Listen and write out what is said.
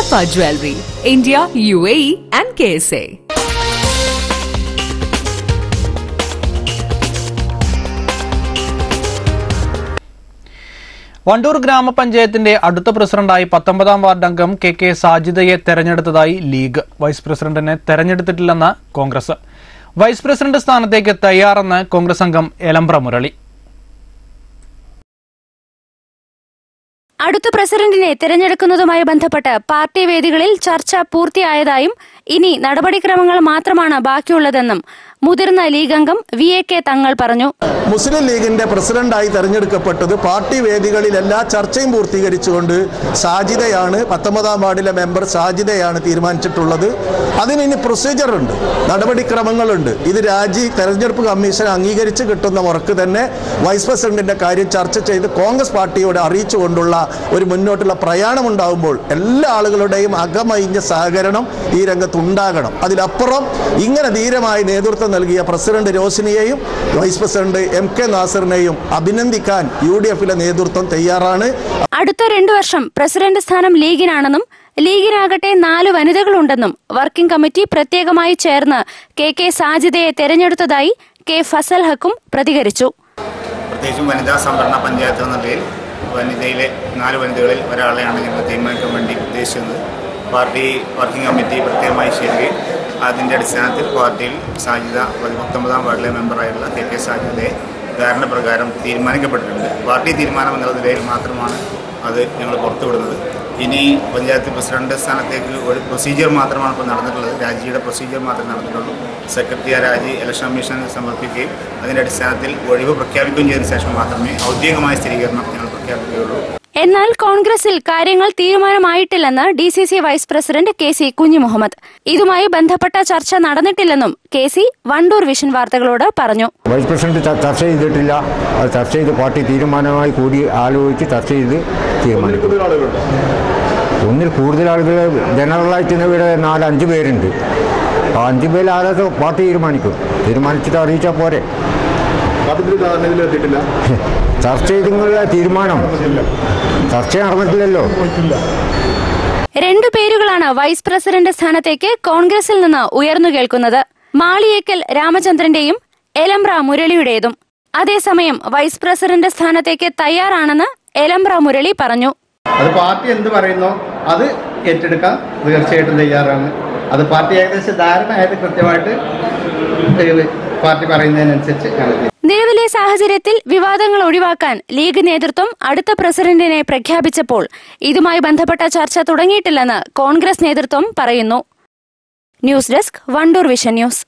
Sapphire Jewelry, India, UAE and KSA. Wandoor ഗ്രാമപഞ്ചായത്തിന്റെ അടുത്ത പ്രസിഡന്റായി 19ാം വാർഡ് അംഗം കെ സാജിദയെ തെരഞ്ഞെടുത്തതായി ലീഗ്. വൈസ് പ്രസിഡന്റിനെ തെരഞ്ഞെടുത്തിട്ടില്ലെന്ന് കോൺഗ്രസ്. വൈസ് പ്രസിഡന്റ് സ്ഥാനത്തേക്ക് തയ്യാറെന്ന് കോൺഗ്രസ് അംഗം എലമ്പ്ര മുരളി. അടുത്ത പ്രസിഡന്റിനെ തെരഞ്ഞെടുക്കുന്നതുമായി ബന്ധപ്പെട്ട് പാർട്ടി വേദികളിൽ ചർച്ച പൂർത്തിയായതായും ഇനി നടപടിക്രമങ്ങൾ മാത്രമാണ് ബാക്കിയുള്ളതെന്നും മുതിർന്ന ലീഗ് അംഗം VAK തങ്ങൾ പറഞ്ഞു. മുസ്ലിം ലീഗിന്റെ പ്രസിഡന്റായി തെരഞ്ഞെടുക്കപ്പെട്ടത് പാർട്ടി വേദികളിൽ എല്ലാ ചർച്ചയും പൂർത്തീകരിച്ചുകൊണ്ട് സാജിദയാണ്, 19ാം വാർഡിലെ മെമ്പർ സാജിദയാണ് തീരുമാനിച്ചിട്ടുള്ളത്. അതിന് ഇനി പ്രൊസീജിയറുണ്ട്, നടപടിക്രമങ്ങളുണ്ട്. ഇത് തെരഞ്ഞെടുപ്പ് കമ്മീഷൻ അംഗീകരിച്ച് കിട്ടുന്ന മുറക്ക് തന്നെ വൈസ് പ്രസിഡന്റിന്റെ കാര്യം ചർച്ച ചെയ്ത് കോൺഗ്രസ് പാർട്ടിയോട് അറിയിച്ചുകൊണ്ടുള്ള ഒരു മുന്നോട്ടുള്ള പ്രയാണം ഉണ്ടാകുമ്പോൾ എല്ലാ ആളുകളുടെയും അകമഴിഞ്ഞ സഹകരണം ഈ രംഗത്തുണ്ടാകണം. അതിലപ്പുറം ഇങ്ങനെ ധീരമായ നേതൃത്വം നൽകിയ പ്രസിഡന്റ് രോഷിനിയെയും വൈസ് പ്രസിഡന്റ് MK നാസറിനെയും അഭിനന്ദിക്കാൻ UDFിലെ നേതൃത്വം തയ്യാറാണ്. അടുത്ത 2 വർഷം പ്രസിഡന്റ് സ്ഥാനം ലീഗിനാണെന്നും ലീഗിനാകട്ടെ 4 വനിതകളുണ്ടെന്നും വർക്കിംഗ് കമ്മിറ്റി പ്രത്യേകമായി ചേർന്ന് കെ സാജിദയെ തെരഞ്ഞെടുത്തതായി K ഫസൽ ഹക്കും പ്രതികരിച്ചു. പ്രത്യേകിച്ചും വനിതാ സംവരണ പഞ്ചായത്ത് എന്ന നിലയിൽ വനിതയിലെ 4 വനിതകളിൽ ഒരാളെയാണ് ഞങ്ങൾ തീരുമാനിക്കാൻ വേണ്ടി ഉദ്ദേശിക്കുന്നത്. പാർട്ടി വർക്കിംഗ് കമ്മിറ്റി പ്രത്യേകമായി ചേരുകയും അതിൻ്റെ അടിസ്ഥാനത്തിൽ പാർട്ടിയിൽ സാജിദ 19ാം വാർഡിലെ മെമ്പറായിട്ടുള്ള കെ സാജിദയെ ധാരണ പ്രകാരം തീരുമാനിക്കപ്പെട്ടിട്ടുണ്ട്. പാർട്ടി തീരുമാനം എന്നുള്ള നിലയിൽ മാത്രമാണ് അത് ഞങ്ങൾ പുറത്തുവിടുന്നത്. ഇനി പഞ്ചായത്ത് പ്രസിഡന്റ് സ്ഥാനത്തേക്ക് ഒരു പ്രൊസീജിയർ മാത്രമാണ് ഇപ്പോൾ നടന്നിട്ടുള്ളത്. രാജിയുടെ പ്രൊസീജിയർ മാത്രമേ നടന്നിട്ടുള്ളൂ. സെക്രട്ടറി രാജി ഇലക്ഷൻ കമ്മീഷന് സമർപ്പിക്കുകയും അതിൻ്റെ അടിസ്ഥാനത്തിൽ ഒഴിവ് പ്രഖ്യാപിക്കുകയും ചെയ്തതിനു ശേഷം മാത്രമേ ഔദ്യോഗികമായ സ്ഥിരീകരണം ഞങ്ങൾ പ്രഖ്യാപിക്കുകയുള്ളൂ. എന്നാൽ കോൺഗ്രസിൽ കാര്യങ്ങൾ തീരുമാനമായിട്ടില്ലെന്ന് DCC vice president KC Kunhimuhammad. ഇതുമായി ബന്ധപ്പെട്ട ചർച്ച നടന്നിട്ടില്ലെന്നും KC വണ്ടൂർ വിഷൻ വാർത്തകളോട് പറഞ്ഞു. വൈസ് പ്രസിഡന്റ് ചർച്ച ചെയ്തിട്ടില്ല. അത് ചർച്ച ചെയ്ത് പാർട്ടി തീരുമാനമായി കൂടി ആലോചിച്ച് ചർച്ച ചെയ്ത് തീരുമാനിക്കും. ഒന്നിൽ കൂടുതൽ ആളുകൾ ജനറലായിട്ട് ഇവിടെ 4-5 പേരുണ്ട്. ആ 5 പേരിൽ ആരൊക്കെ പാർട്ടി തീരുമാനിച്ചിട്ട് അറിയിച്ചാൽ പോരെ. ചർച്ച ചെയ്തുള്ള തീരുമാനം ചർച്ച നടന്നിട്ടില്ലല്ലോ. 2 പേരുകളാണ് വൈസ് പ്രസിഡന്റ് സ്ഥാനത്തേക്ക് കോൺഗ്രസിൽ നിന്ന് ഉയർന്നു കേൾക്കുന്നത്. മാളിയേക്കൽ രാമചന്ദ്രന്റെയും എലമ്പ്ര മുരളിയുടേതും. അതേസമയം വൈസ് പ്രസിഡന്റ് സ്ഥാനത്തേക്ക് തയ്യാറാണെന്ന് എലമ്പ്ര മുരളി പറഞ്ഞു. അത് പാർട്ടി എന്ത് പറയുന്നോ അത് ഏറ്റെടുക്കാൻ തീർച്ചയായിട്ടും തയ്യാറാണ്. അത് പാർട്ടി ഏകദേശം ധാരണയായത് കൃത്യമായിട്ട് പാർട്ടി പറയുന്നതിനനുസരിച്ച്. നിലവിലെ സാഹചര്യത്തിൽ വിവാദങ്ങൾ ഒഴിവാക്കാൻ ലീഗ് നേതൃത്വം അടുത്ത പ്രസിഡന്റിനെ പ്രഖ്യാപിച്ചപ്പോൾ ഇതുമായി ബന്ധപ്പെട്ട ചർച്ച തുടങ്ങിയിട്ടില്ലെന്ന് കോൺഗ്രസ് നേതൃത്വം പറയുന്നു. News desk Wandoor vision news.